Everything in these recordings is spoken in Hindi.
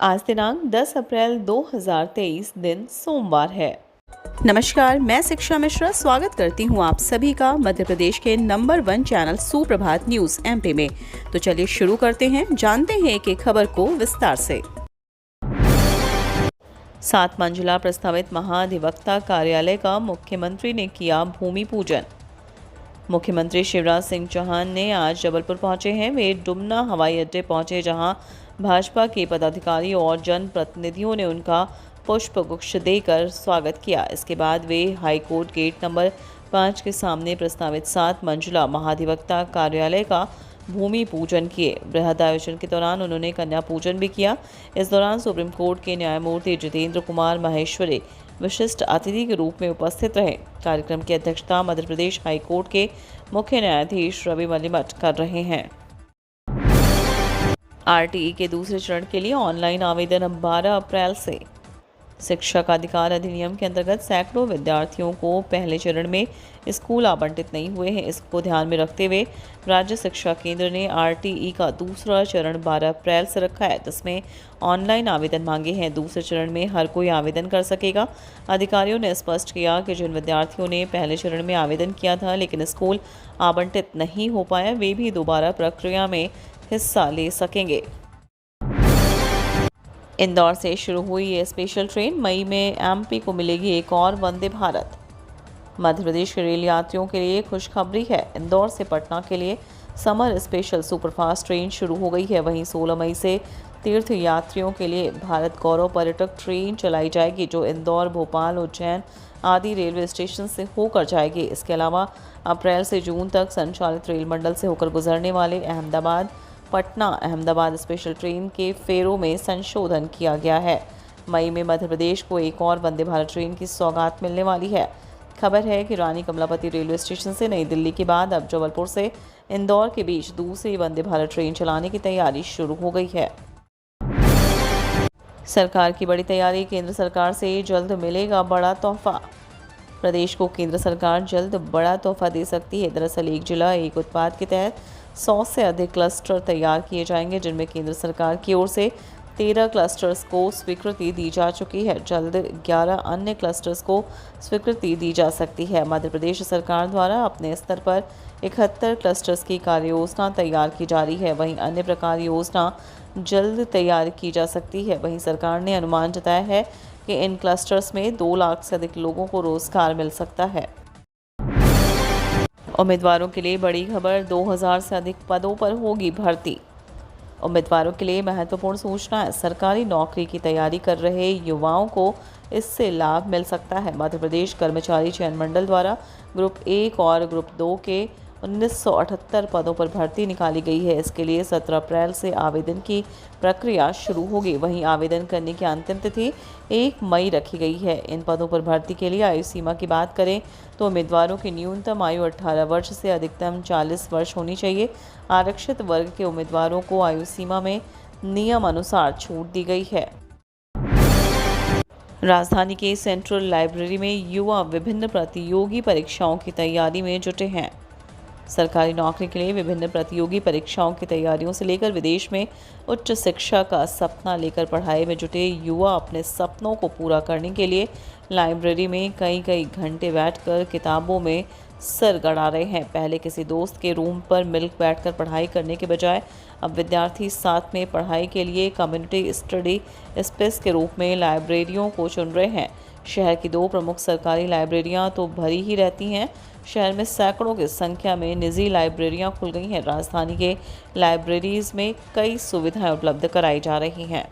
आज दिनांक 10 अप्रैल 2023 दिन सोमवार है। नमस्कार, मैं शिक्षा मिश्रा स्वागत करती हूँ आप सभी का मध्य प्रदेश के नंबर 1 चैनल सुप्रभात न्यूज एमपी में। तो चलिए शुरू करते हैं, जानते हैं एक एक खबर को विस्तार से। 7 मंजिला प्रस्तावित महाधिवक्ता कार्यालय का मुख्यमंत्री ने किया भूमि पूजन। मुख्यमंत्री शिवराज सिंह चौहान ने आज जबलपुर पहुंचे हैं। वे डुमना हवाई अड्डे पहुंचे, जहां भाजपा के पदाधिकारियों और जनप्रतिनिधियों ने उनका पुष्प गुच्छ देकर स्वागत किया। इसके बाद वे हाईकोर्ट गेट नंबर 5 के सामने प्रस्तावित 7 मंजिला महाधिवक्ता कार्यालय का भूमि पूजन किए। बृहद आयोजन के दौरान उन्होंने कन्या पूजन भी किया। इस दौरान सुप्रीम कोर्ट के न्यायमूर्ति जितेंद्र कुमार माहेश्वरी विशिष्ट अतिथि के रूप में उपस्थित रहे। कार्यक्रम की अध्यक्षता मध्य प्रदेश हाईकोर्ट के मुख्य न्यायाधीश रवि मलिमठ कर रहे हैं। आरटीई के दूसरे चरण के लिए ऑनलाइन आवेदन अब 12 अप्रैल से। शिक्षक अधिकार अधिनियम के अंतर्गत सैकड़ों विद्यार्थियों को पहले चरण में स्कूल आवंटित नहीं हुए हैं। इसको ध्यान में रखते हुए राज्य शिक्षा केंद्र ने आरटीई का दूसरा चरण 12 अप्रैल से रखा है, जिसमें ऑनलाइन आवेदन मांगे हैं। दूसरे चरण में हर कोई आवेदन कर सकेगा। अधिकारियों ने स्पष्ट किया कि जिन विद्यार्थियों ने पहले चरण में आवेदन किया था लेकिन स्कूल आवंटित नहीं हो पाया, वे भी दोबारा प्रक्रिया में हिस्सा ले सकेंगे। इंदौर से शुरू हुई ये स्पेशल ट्रेन मई में एमपी को मिलेगी एक और वंदे भारत। मध्य प्रदेश के रेल यात्रियों के लिए खुशखबरी है। इंदौर से पटना के लिए समर स्पेशल सुपरफास्ट ट्रेन शुरू हो गई है। वहीं 16 मई से तीर्थ यात्रियों के लिए भारत गौरव पर्यटक ट्रेन चलाई जाएगी, जो इंदौर, भोपाल, उज्जैन आदि रेलवे स्टेशन से होकर जाएगी। इसके अलावा अप्रैल से जून तक संचालित रेल मंडल से होकर गुजरने वाले अहमदाबाद पटना अहमदाबाद स्पेशल ट्रेन के फेरों में संशोधन किया गया है। मई में मध्य प्रदेश को एक और वंदे भारत ट्रेन की सौगात मिलने वाली है। खबर है कि रानी कमलापति रेलवे स्टेशन से नई दिल्ली के बाद अब जबलपुर से इंदौर के बीच दूसरी वंदे भारत ट्रेन चलाने की तैयारी शुरू हो गई है। सरकार की बड़ी तैयारी, केंद्र सरकार से जल्द मिलेगा बड़ा तोहफा। प्रदेश को केंद्र सरकार जल्द बड़ा तोहफा दे सकती है। दरअसल एक जिला एक उत्पाद के तहत 100 से अधिक क्लस्टर तैयार किए जाएंगे, जिनमें केंद्र सरकार की ओर से 13 क्लस्टर्स को स्वीकृति दी जा चुकी है। जल्द 11 अन्य क्लस्टर्स को स्वीकृति दी जा सकती है। मध्य प्रदेश सरकार द्वारा अपने स्तर पर 71 क्लस्टर्स की कार्य योजना तैयार की जा रही है। वहीं अन्य प्रकार योजना जल्द तैयार की जा सकती है। वहीं सरकार ने अनुमान जताया है कि इन क्लस्टर्स में 2 लाख से अधिक लोगों को रोजगार मिल सकता है। उम्मीदवारों के लिए बड़ी खबर, 2000 से अधिक पदों पर होगी भर्ती। उम्मीदवारों के लिए महत्वपूर्ण सूचना है। सरकारी नौकरी की तैयारी कर रहे युवाओं को इससे लाभ मिल सकता है। मध्य प्रदेश कर्मचारी चयन मंडल द्वारा ग्रुप 1 और ग्रुप 2 के 1978 पदों पर भर्ती निकाली गई है। इसके लिए 17 अप्रैल से आवेदन की प्रक्रिया शुरू होगी। वहीं आवेदन करने की अंतिम तिथि 1 मई रखी गई है। इन पदों पर भर्ती के लिए आयु सीमा की बात करें तो उम्मीदवारों की न्यूनतम आयु 18 वर्ष से अधिकतम 40 वर्ष होनी चाहिए। आरक्षित वर्ग के उम्मीदवारों को आयु सीमा में नियम अनुसार छूट दी गई है। राजधानी के सेंट्रल लाइब्रेरी में युवा विभिन्न प्रतियोगी परीक्षाओं की तैयारी में जुटे हैं। सरकारी नौकरी के लिए विभिन्न प्रतियोगी परीक्षाओं की तैयारियों से लेकर विदेश में उच्च शिक्षा का सपना लेकर पढ़ाई में जुटे युवा अपने सपनों को पूरा करने के लिए लाइब्रेरी में कई घंटे बैठकर किताबों में सर गड़ा रहे हैं। पहले किसी दोस्त के रूम पर बैठकर पढ़ाई करने के बजाय अब विद्यार्थी साथ में पढ़ाई के लिए कम्युनिटी स्टडी स्पेस के रूप में लाइब्रेरियों को चुन रहे हैं। शहर की 2 प्रमुख सरकारी लाइब्रेरियां तो भरी ही रहती हैं। शहर में सैकड़ों की संख्या में निजी लाइब्रेरियां खुल गई हैं। राजधानी के लाइब्रेरीज में कई सुविधाएं उपलब्ध कराई जा रही हैं।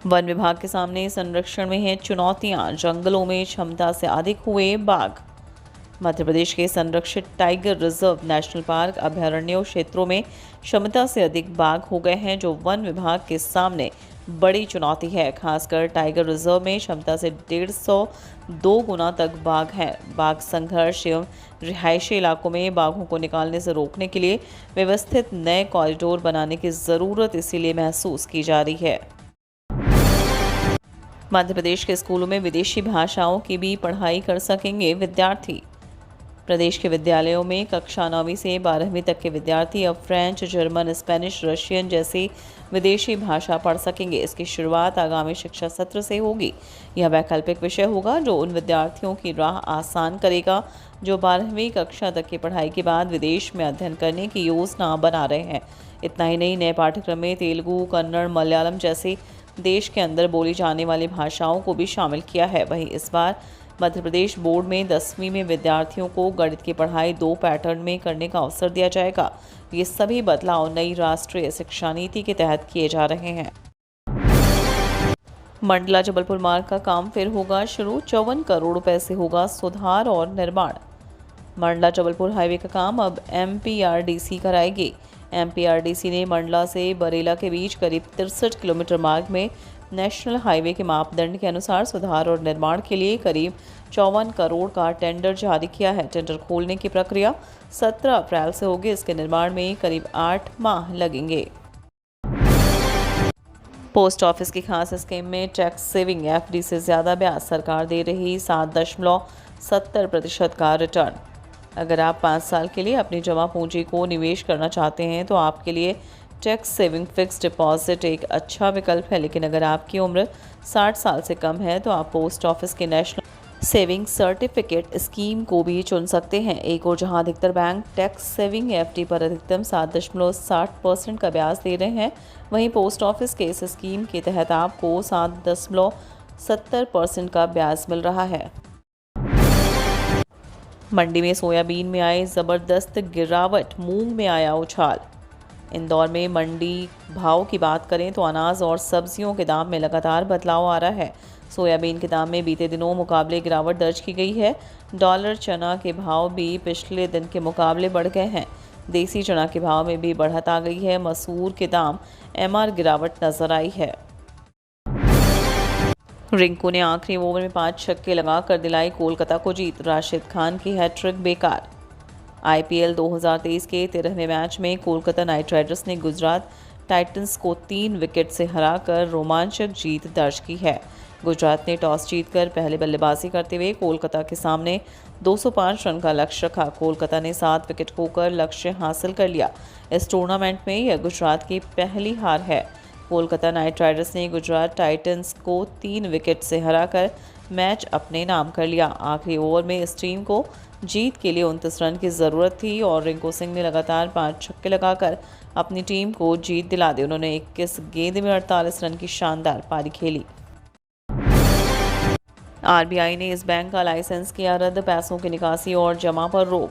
वन विभाग के सामने संरक्षण में हैं चुनौतियां, जंगलों में क्षमता से अधिक हुए बाघ। मध्य प्रदेश के संरक्षित टाइगर रिजर्व, नेशनल पार्क, अभयारण्यों क्षेत्रों में क्षमता से अधिक बाघ हो गए हैं, जो वन विभाग के सामने बड़ी चुनौती है। खासकर टाइगर रिजर्व में क्षमता से 152 गुना तक बाघ हैं। बाघ संघर्ष एवं रिहायशी इलाकों में बाघों को निकालने से रोकने के लिए व्यवस्थित नए कॉरिडोर बनाने की ज़रूरत इसीलिए महसूस की जा रही है। मध्य प्रदेश के स्कूलों में विदेशी भाषाओं की भी पढ़ाई कर सकेंगे विद्यार्थी। प्रदेश के विद्यालयों में कक्षा 9वीं से 12वीं तक के विद्यार्थी अब फ्रेंच, जर्मन, स्पेनिश, रशियन जैसी विदेशी भाषा पढ़ सकेंगे। इसकी शुरुआत आगामी शिक्षा सत्र से होगी। यह वैकल्पिक विषय होगा जो उन विद्यार्थियों की राह आसान करेगा जो 12वीं कक्षा तक की पढ़ाई के बाद विदेश में अध्ययन करने की योजना बना रहे हैं। इतना ही नहीं, नए पाठ्यक्रम में तेलुगु, कन्नड़, मलयालम जैसी देश के अंदर बोली जाने वाली भाषाओं को भी शामिल किया है। वहीं इस बार मध्य प्रदेश बोर्ड में 10वीं में विद्यार्थियों को गणित की पढ़ाई 2 पैटर्न में करने का अवसर दिया जाएगा। ये सभी बदलाव नई राष्ट्रीय शिक्षा नीति के तहत किए जा रहे हैं। मंडला जबलपुर मार्ग का काम फिर होगा शुरू। 54 करोड़ रुपए से होगा सुधार और निर्माण। मंडला जबलपुर हाईवे का काम अब MPRDC कराएगी। MPRDC ने मंडला से बरेला के बीच करीब 63 किलोमीटर मार्ग में नेशनल हाईवे के मापदंड के अनुसार सुधार और निर्माण के लिए करीब 54 करोड़ का टेंडर जारी किया है। टेंडर खोलने की प्रक्रिया 17 अप्रैल से होगी। इसके निर्माण में करीब 8 माह लगेंगे। पोस्ट ऑफिस की खास स्कीम में टैक्स सेविंग FD से ज़्यादा ब्याज सरकार दे रही 7.70% का रिटर्न। अगर आप 5 साल के लिए अपनी जमा पूंजी को निवेश करना चाहते हैं तो आपके लिए टैक्स सेविंग फिक्स डिपॉजिट एक अच्छा विकल्प है। लेकिन अगर आपकी उम्र 60 साल से कम है तो आप पोस्ट ऑफिस के नेशनल सेविंग सर्टिफिकेट स्कीम को भी चुन सकते हैं। एक और जहां अधिकतर बैंक टैक्स सेविंग FD पर अधिकतम 7.60% का ब्याज दे रहे हैं, वहीं पोस्ट ऑफिस के इस स्कीम के तहत आपको 7.70% का ब्याज मिल रहा है। मंडी में सोयाबीन में आए ज़बरदस्त गिरावट, मूंग में आया उछाल। इंदौर में मंडी भाव की बात करें तो अनाज और सब्जियों के दाम में लगातार बदलाव आ रहा है। सोयाबीन के दाम में बीते दिनों मुकाबले गिरावट दर्ज की गई है। डॉलर चना के भाव भी पिछले दिन के मुकाबले बढ़ गए हैं। देसी चना के भाव में भी बढ़त आ गई है। मसूर के दाम MR गिरावट नजर आई है। रिंकू ने आखिरी ओवर में 5 छक्के लगाकर दिलाई कोलकाता को जीत। राशिद खान की हैट्रिक बेकार। IPL 2023 के 13वें मैच में कोलकाता नाइट राइडर्स ने गुजरात टाइटंस को 3 विकेट से हराकर रोमांचक जीत दर्ज की है। गुजरात ने टॉस जीतकर पहले बल्लेबाजी करते हुए कोलकाता के सामने 205 रन का लक्ष्य रखा। कोलकाता ने 7 विकेट खोकर लक्ष्य हासिल कर लिया। इस टूर्नामेंट में यह गुजरात की पहली हार है। कोलकाता नाइट राइडर्स ने गुजरात टाइटंस को 3 विकेट से हराकर मैच अपने नाम कर लिया। आखिरी ओवर में इस टीम को जीत के लिए 29 रन की ज़रूरत थी और रिंकू सिंह ने लगातार 5 छक्के लगाकर अपनी टीम को जीत दिला दी। उन्होंने 21 गेंद में 48 रन की शानदार पारी खेली। RBI ने इस बैंक का लाइसेंस किया रद्द, पैसों की निकासी और जमा पर रोक।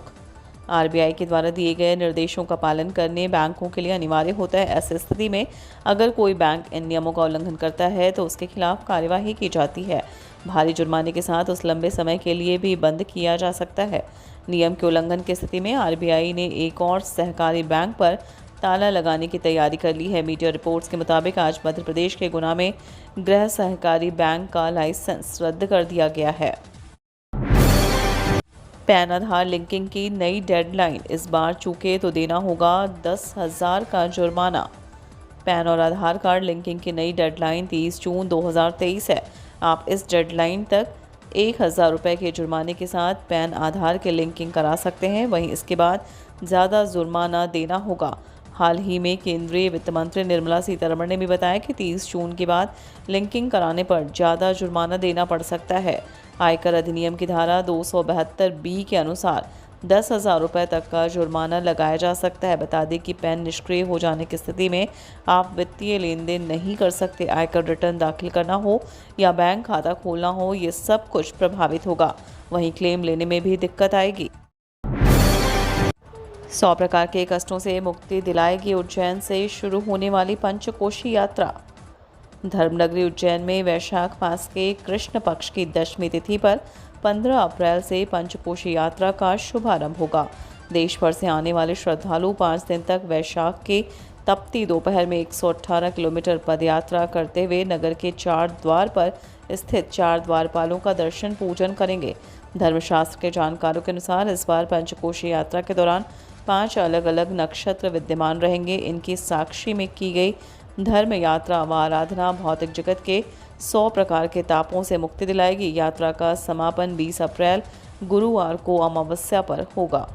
RBI के द्वारा दिए गए निर्देशों का पालन करने बैंकों के लिए अनिवार्य होता है। ऐसी स्थिति में अगर कोई बैंक इन नियमों का उल्लंघन करता है तो उसके खिलाफ कार्यवाही की जाती है। भारी जुर्माने के साथ उस लंबे समय के लिए भी बंद किया जा सकता है। नियम के उल्लंघन की स्थिति में RBI ने एक और सहकारी बैंक पर ताला लगाने की तैयारी कर ली है। मीडिया रिपोर्ट्स के मुताबिक आज मध्य प्रदेश के गुना में गृह सहकारी बैंक का लाइसेंस रद्द कर दिया गया है। पैन आधार लिंकिंग की नई डेडलाइन, इस बार चूके तो देना होगा 10,000 का जुर्माना। पैन और आधार कार्ड लिंकिंग की नई डेडलाइन 30 जून 2023 है। आप इस डेडलाइन तक 1,000 रुपये के जुर्माने के साथ पैन आधार के लिंकिंग करा सकते हैं। वहीं इसके बाद ज़्यादा जुर्माना देना होगा। हाल ही में केंद्रीय वित्त मंत्री निर्मला सीतारमण ने भी बताया कि 30 जून के बाद लिंकिंग कराने पर ज़्यादा जुर्माना देना पड़ सकता है। आयकर अधिनियम की धारा 272B के अनुसार 10,000 रुपये तक का जुर्माना लगाया जा सकता है। बता दें कि पैन निष्क्रिय हो जाने की स्थिति में आप वित्तीय लेन देन नहीं कर सकते। आयकर रिटर्न दाखिल करना हो या बैंक खाता खोलना हो, ये सब कुछ प्रभावित होगा। वहीं क्लेम लेने में भी दिक्कत आएगी। 100 प्रकार के कष्टों से मुक्ति दिलाएगी उज्जैन से शुरू होने वाली पंचकोशी यात्रा। धर्मनगरी उज्जैन में वैशाख मास के कृष्ण पक्ष की 10वीं तिथि पर 15 अप्रैल से पंचकोशी यात्रा का शुभारंभ होगा। देश भर से आने वाले श्रद्धालु 5 दिन तक वैशाख के तपती दोपहर में 118 किलोमीटर पदयात्रा करते हुए नगर के 4 द्वार पर स्थित 4 द्वारपालों का दर्शन पूजन करेंगे। धर्मशास्त्र के जानकारों के अनुसार इस बार पंचकोशी यात्रा के दौरान 5 अलग अलग नक्षत्र विद्यमान रहेंगे। इनकी साक्षी में की गई धर्म यात्रा व आराधना भौतिक जगत के 100 प्रकार के तापों से मुक्ति दिलाएगी। यात्रा का समापन 20 अप्रैल गुरुवार को अमावस्या पर होगा।